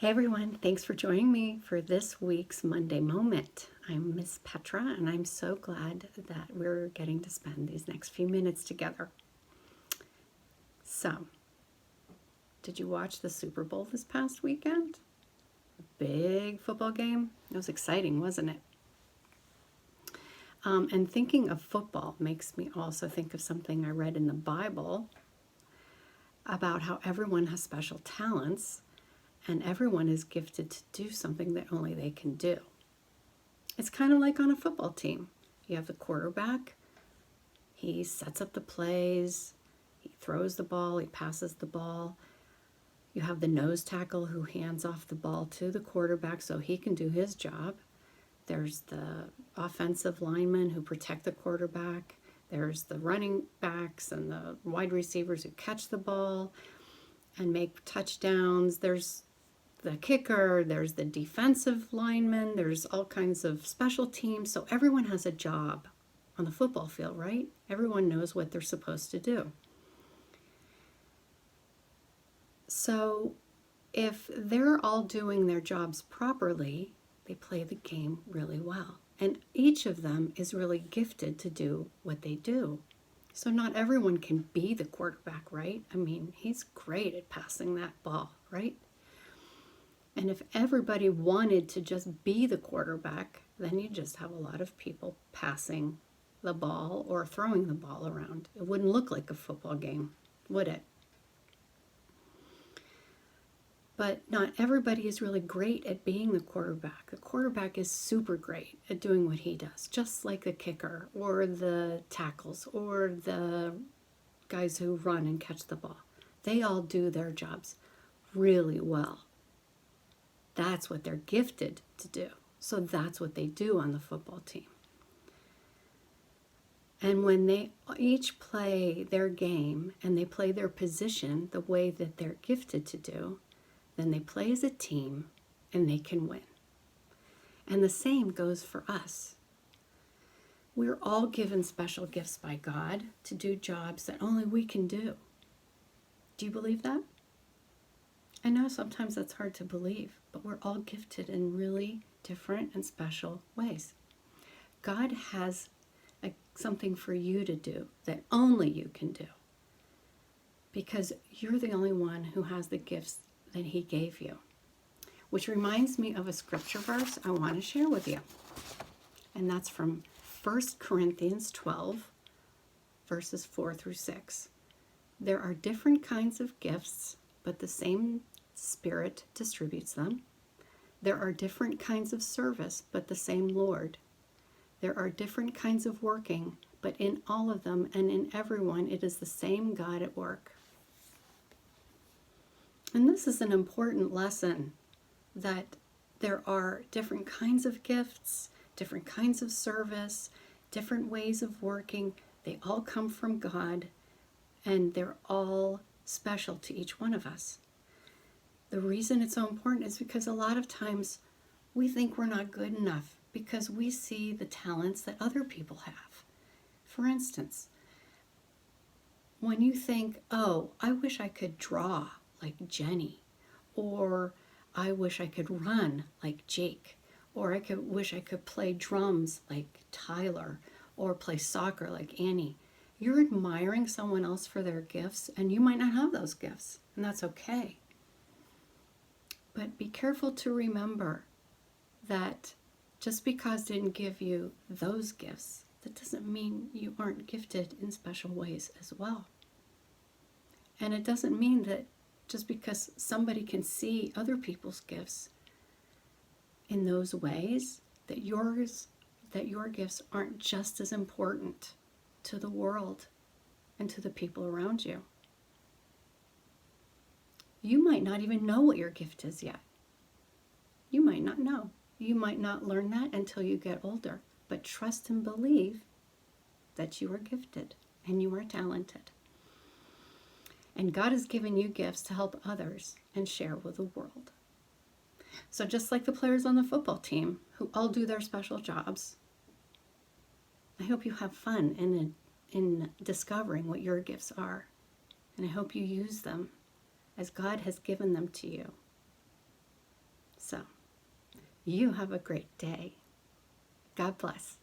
Hey everyone, thanks for joining me for this week's Monday Moment. I'm Miss Petra and I'm so glad that we're getting to spend these next few minutes together. So, did you watch the Super Bowl this past weekend? Big football game? It was exciting, wasn't it? And thinking of football makes me also think of something I read in the Bible about how everyone has special talents and everyone is gifted to do something that only they can do. It's kind of like on a football team. You have the quarterback, he sets up the plays, he throws the ball, he passes the ball. You have the nose tackle who hands off the ball to the quarterback so he can do his job. There's the offensive linemen who protect the quarterback. There's the running backs and the wide receivers who catch the ball and make touchdowns. There's the kicker, there's the defensive lineman, there's all kinds of special teams. So everyone has a job on the football field, right? Everyone knows what they're supposed to do. So if they're all doing their jobs properly, they play the game really well. And each of them is really gifted to do what they do. So not everyone can be the quarterback, right? I mean, he's great at passing that ball, right? And if everybody wanted to just be the quarterback, then you just have a lot of people passing the ball or throwing the ball around. It wouldn't look like a football game, would it? But not everybody is really great at being the quarterback. The quarterback is super great at doing what he does, just like the kicker or the tackles or the guys who run and catch the ball. They all do their jobs really well. That's what they're gifted to do. So that's what they do on the football team. And when they each play their game and they play their position the way that they're gifted to do, then they play as a team and they can win. And the same goes for us. We're all given special gifts by God to do jobs that only we can do. Do you believe that? I know sometimes that's hard to believe, but we're all gifted in really different and special ways. God has something for you to do that only you can do because you're the only one who has the gifts that He gave you. Which reminds me of a scripture verse I want to share with you. And that's from 1 Corinthians 12, verses 4 through 6. There are different kinds of gifts, but the same Spirit distributes them. There are different kinds of service, but the same Lord. There are different kinds of working, but in all of them and in everyone it is the same God at work. And this is an important lesson that there are different kinds of gifts, different kinds of service, different ways of working. They all come from God and they're all special to each one of us. The reason it's so important is because a lot of times we think we're not good enough because we see the talents that other people have. For instance, when you think, oh, I wish I could draw like Jenny, or I wish I could run like Jake, or wish I could play drums like Tyler, or play soccer like Annie. You're admiring someone else for their gifts, and you might not have those gifts, and that's okay. But be careful to remember that just because God didn't give you those gifts, that doesn't mean you aren't gifted in special ways as well. And it doesn't mean that just because somebody can see other people's gifts in those ways, that your gifts aren't just as important to the world and to the people around you. You might not even know what your gift is yet. You might not know. You might not learn that until you get older. But trust and believe that you are gifted and you are talented. And God has given you gifts to help others and share with the world. So just like the players on the football team who all do their special jobs, I hope you have fun in discovering what your gifts are. And I hope you use them as God has given them to you. You have a great day. God bless.